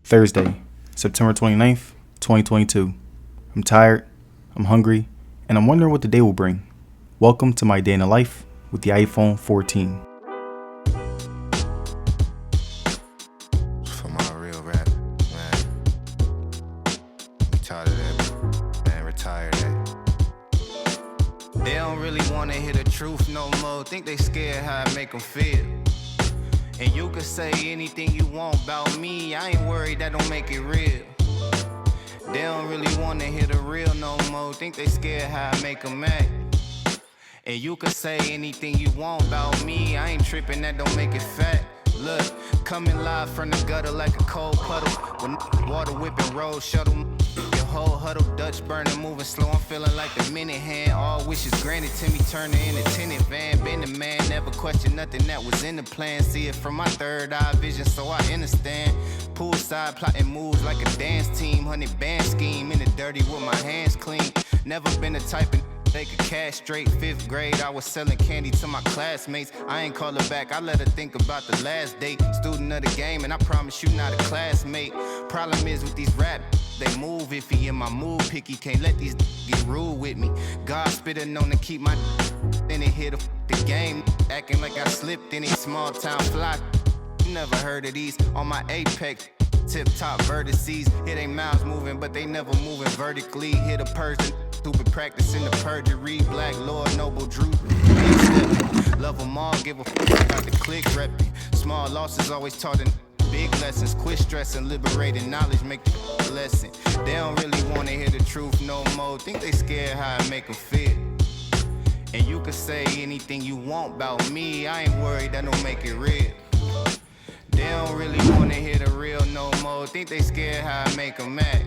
Thursday, September 29th, 2022. I'm tired, I'm hungry, and I'm wondering what the day will bring. Welcome to my day in the life with the iPhone 14. For my real rap, man. I'm tired of that, man. Retired that. They don't really wanna hear the truth no more. Think they scared how I make them feel. And you can say anything you want about me. I ain't worried, that don't make it real. They don't really wanna hear the real no more. Think they scared how I make them act. And you can say anything you want about me. I ain't tripping, that don't make it fact. Look, coming live from the gutter like a cold puddle. When water whipping road shuttle. Your whole huddle, Dutch burner, moving slow. I'm feeling like the minute hand. All wishes granted to me, turning in a tenant van. Been a man, never question nothing that was in the plan. See it from my third eye vision, so I understand. Poolside plotting moves like a dance team. 100 band scheme in the dirty with my hands clean. Never been the type of they could castrate. 5th grade, I was selling candy to my classmates. I ain't call her back, I let her think about the last date. Student of the game, and I promise you not a classmate. Problem is with these rap, they move iffy. In my mood picky, can't let these get rude with me. God spitter known to keep my then it hit the game. Acting like I slipped in a small town fly. Never heard of these on my apex. Tip top vertices. It ain't mouths moving, but they never moving vertically. Hit a person. Stupid practicing the perjury. Black Lord, Noble Drew. Love them all, give a about the click repping. Small losses always taught in big lessons. Quit stressing, liberating knowledge, make the lesson. They don't really want to hear the truth no more. Think they scared how I make them feel. And you can say anything you want about me. I ain't worried, that don't make it real. They don't really want to hear the real no more. Think they scared how I make them act.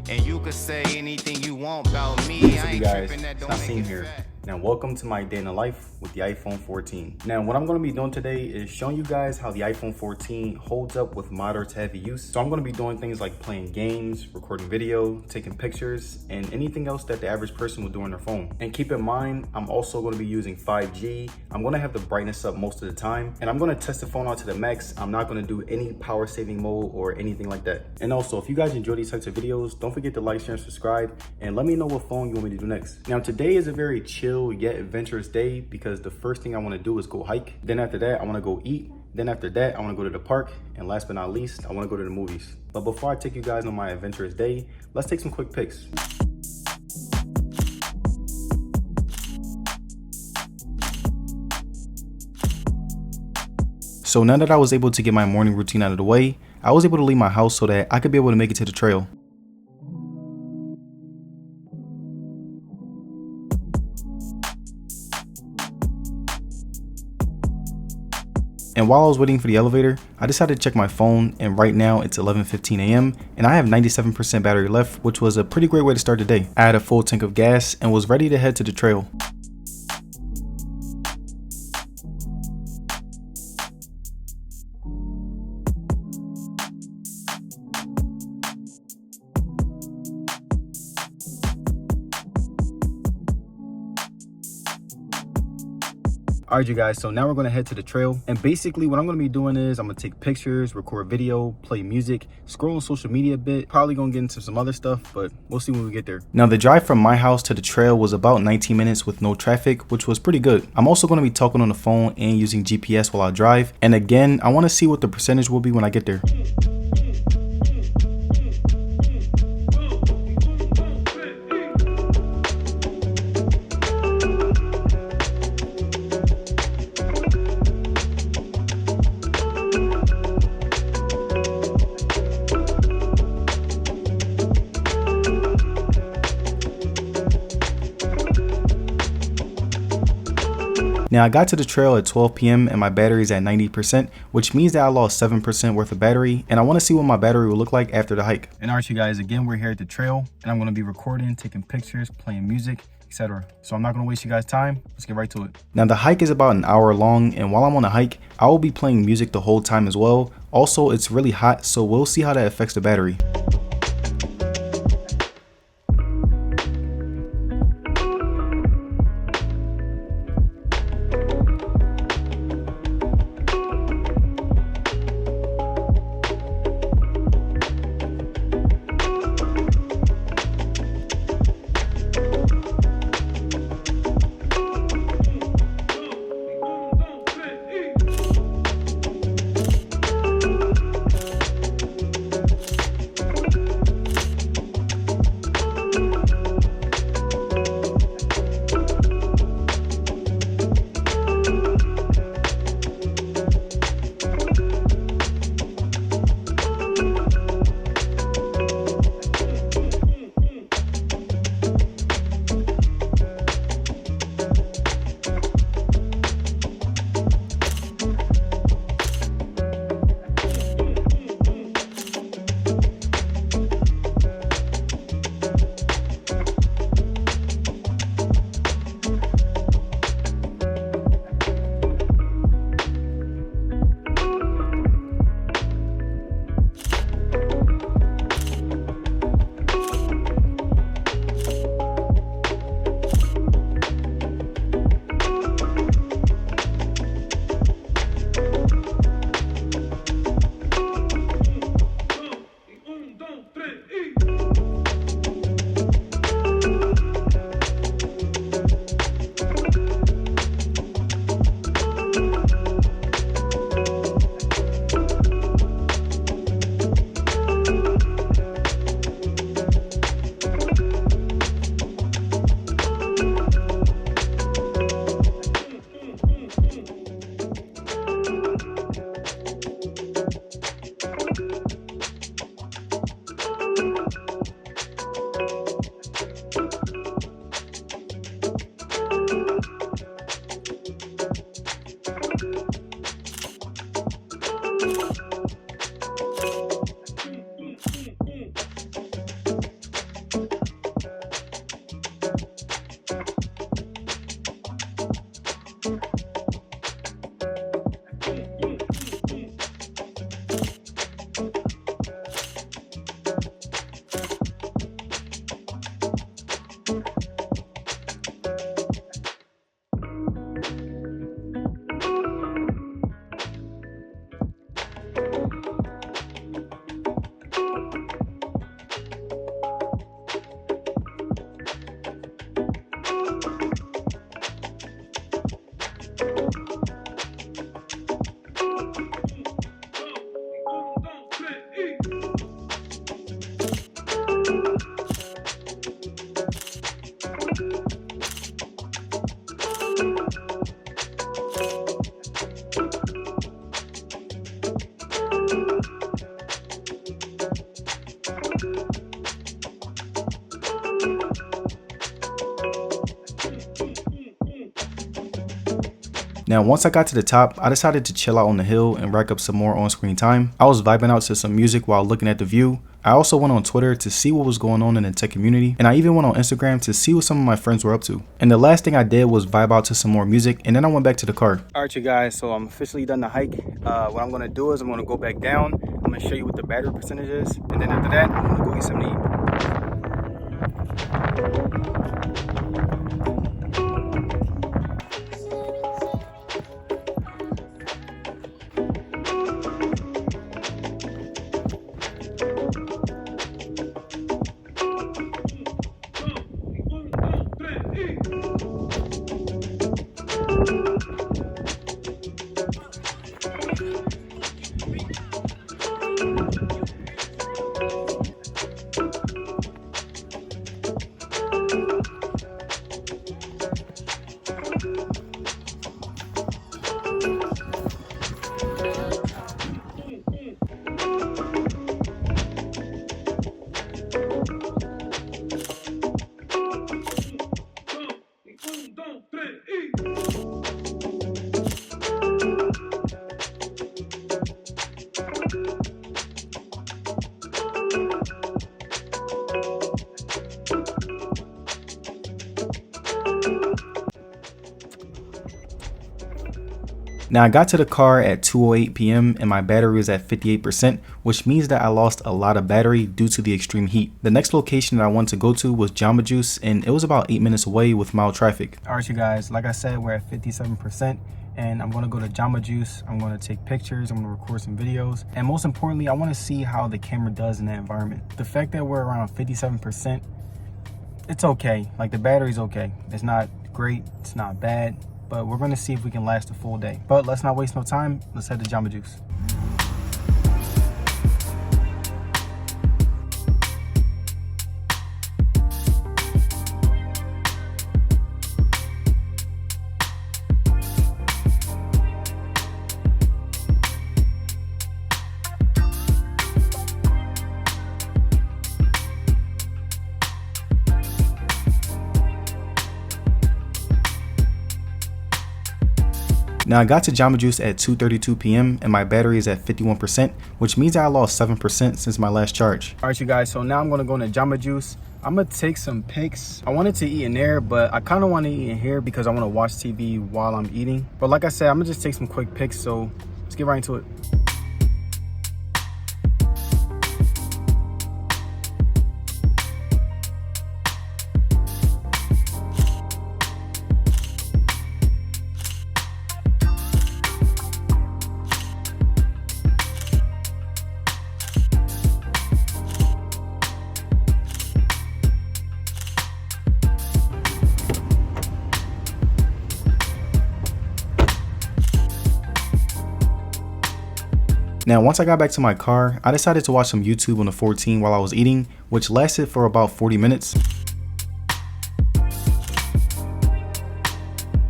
And you could say anything you want about me. I ain't tripping, that don't make it fact. Now, welcome to my day in the life with the iPhone 14. Now, what I'm going to be doing today is showing you guys how the iPhone 14 holds up with moderate to heavy use. So I'm going to be doing things like playing games, recording video, taking pictures, and anything else that the average person would do on their phone. And keep in mind, I'm also going to be using 5G. I'm going to have the brightness up most of the time, and I'm going to test the phone out to the max. I'm not going to do any power saving mode or anything like that. And also, if you guys enjoy these types of videos, don't forget to like, share, and subscribe, and let me know what phone you want me to do next. Now, today is a very chill yet adventurous day because the first thing I want to do is go hike. Then after that, I want to go eat. Then after that, I want to go to the park. And last but not least, I want to go to the movies. But before I take you guys on my adventurous day, let's take some quick pics. So now that I was able to get my morning routine out of the way, I was able to leave my house so that I could be able to make it to the trail. And while I was waiting for the elevator, I decided to check my phone, and right now it's 11:15 a.m. and I have 97% battery left, which was a pretty great way to start the day. I had a full tank of gas and was ready to head to the trail. All right, you guys, so now we're gonna head to the trail. And basically what I'm gonna be doing is I'm gonna take pictures, record video, play music, scroll on social media a bit, probably gonna get into some other stuff, but we'll see when we get there. Now, the drive from my house to the trail was about 19 minutes with no traffic, which was pretty good. I'm also gonna be talking on the phone and using GPS while I drive. And again, I wanna see what the percentage will be when I get there. Now, I got to the trail at 12 p.m. and my battery is at 90%, which means that I lost 7% worth of battery, and I want to see what my battery will look like after the hike. And all right, you guys, again, we're here at the trail, and I'm going to be recording, taking pictures, playing music, etc. So I'm not going to waste you guys' time. Let's get right to it. Now, the hike is about an hour long, and while I'm on the hike, I will be playing music the whole time as well. Also, it's really hot, so we'll see how that affects the battery. Now, once I got to the top, I decided to chill out on the hill and rack up some more on-screen time. I was vibing out to some music while looking at the view. I also went on Twitter to see what was going on in the tech community, and I even went on Instagram to see what some of my friends were up to. And the last thing I did was vibe out to some more music, and then I went back to the car. Alright you guys, so I'm officially done the hike. What I'm going to do is I'm going to go back down. I'm going to show you what the battery percentage is, and then after that, I'm going to go get something to eat. Now I got to the car at 2:08 p.m. and my battery was at 58%, which means that I lost a lot of battery due to the extreme heat. The next location that I wanted to go to was Jamba Juice, and it was about 8 minutes away with mild traffic. Alright you guys, like I said, we're at 57%. And I'm going to go to Jamba Juice. I'm going to take pictures, I'm going to record some videos, and most importantly, I want to see how the camera does in that environment. The fact that we're around 57%, it's okay. Like, the battery's okay. It's not great, it's not bad, but we're going to see if we can last a full day. But let's not waste no time, let's head to Jamba Juice. Now I got to Jamba Juice at 2:32 p.m. and my battery is at 51%, which means I lost 7% since my last charge. Alright you guys, so now I'm gonna go into Jamba Juice. I'm gonna take some pics. I wanted to eat in there, but I kind of want to eat in here because I want to watch TV while I'm eating. But like I said, I'm gonna just take some quick pics, so let's get right into it. Now, once I got back to my car, I decided to watch some YouTube on the 14 while I was eating, which lasted for about 40 minutes.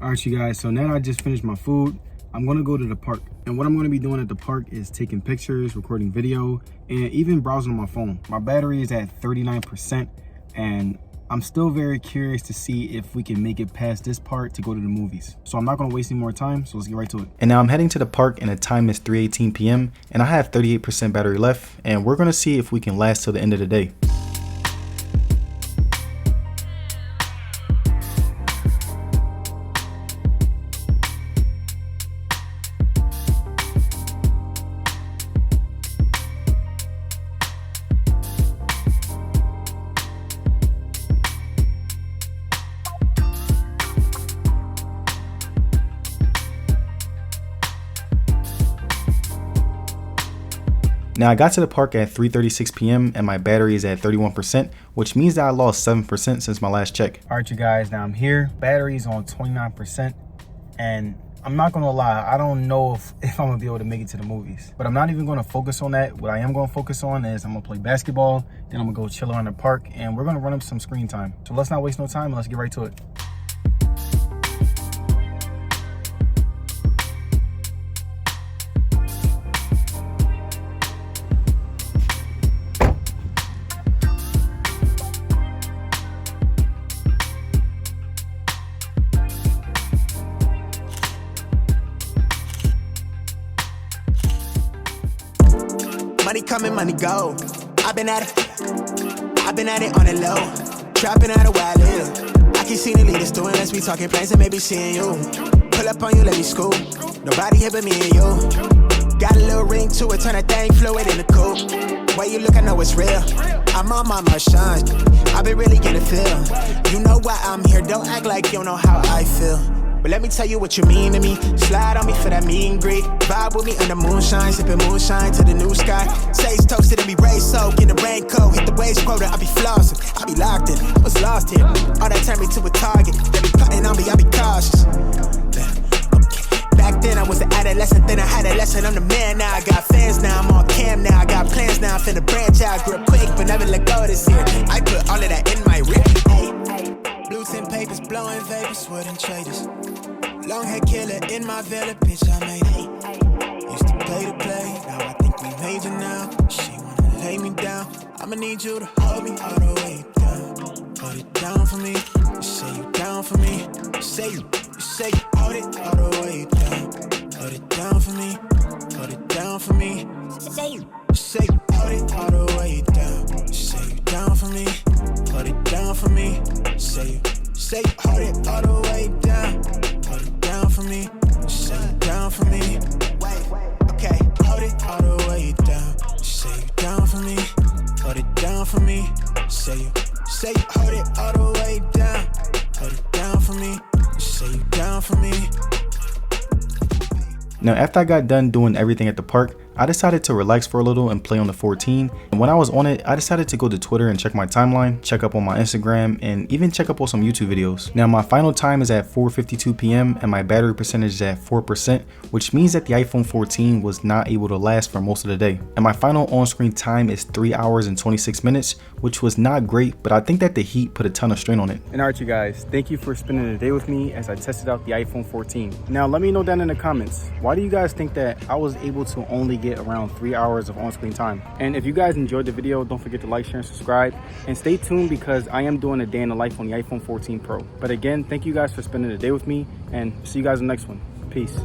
Alright you guys, so now I just finished my food. I'm gonna go to the park. And what I'm gonna be doing at the park is taking pictures, recording video, and even browsing on my phone. My battery is at 39%, and I'm still very curious to see if we can make it past this part to go to the movies. So I'm not gonna waste any more time, so let's get right to it. And now I'm heading to the park and the time is 3:18 p.m. and I have 38% battery left, and we're gonna see if we can last till the end of the day. Now I got to the park at 3:36 p.m. and my battery is at 31%, which means that I lost 7% since my last check. All right, you guys, now I'm here. Battery's on 29%, and I'm not gonna lie, I don't know if I'm gonna be able to make it to the movies. But I'm not even gonna focus on that. What I am gonna focus on is I'm gonna play basketball, then I'm gonna go chill around the park, and we're gonna run up some screen time. So let's not waste no time and let's get right to it. Money coming, money go. I've been at it on the low. Trapping out of where I live. I can see the leaders doing us. We talking plans and maybe seeing you. Pull up on you, let me scoop. Nobody here but me and you. Got a little ring to it, turn that thing fluid in the coupe. Way you look, I know it's real. I'm on my shine. I've been really getting feel. You know why I'm here. Don't act like you don't know how I feel. But let me tell you what you mean to me. Slide on me for that meet and greet. Vibe with me under moonshine, sipping moonshine to the new sky. Sage toasted and be raised soaked in the raincoat. Hit the waves quota, I be flossing, I be locked in. Was lost here. All that turned me to a target. They be plotting on me, I be cautious. Back then I was an adolescent, then I had a lesson. I'm the man now. I got fans now, I'm on cam now. I got plans now, I'm finna branch out. Grew up quick, but never let go this year. I put all of that in my rip. Blue tint papers, blowing vapors, wooden traders. Long hair killer in my villa, bitch, I made it. Used to play the play, now I think we major now. She wanna lay me down, I'ma need you to hold me all the way down. Hold it down for me, you say you down for me. You say you hold it all the way down. Hold it down for me, hold it down for me. Say you hold it all the way down. You say you down for me, hold it down for me. Say you hold it all the way down. Hold it down for me, say you down for me. Okay, hold it all the way down. Say you down for me, hold it down for me. Say you hold it all the way down. Hold it down for me, say you down for me. Now after I got done doing everything at the park, I decided to relax for a little and play on the 14. And when I was on it, I decided to go to Twitter and check my timeline, check up on my Instagram, and even check up on some YouTube videos. Now my final time is at 4:52 p.m. and my battery percentage is at 4%, which means that the iPhone 14 was not able to last for most of the day. And my final on-screen time is 3 hours and 26 minutes, which was not great, but I think that the heat put a ton of strain on it. And alright you guys, thank you for spending the day with me as I tested out the iPhone 14. Now let me know down in the comments, why do you guys think that I was able to only get around 3 hours of on-screen time? And if you guys enjoyed the video, don't forget to like, share, and subscribe, and stay tuned because I am doing a day in the life on the iPhone 14 Pro. But again, thank you guys for spending the day with me, and see you guys in the next one. Peace.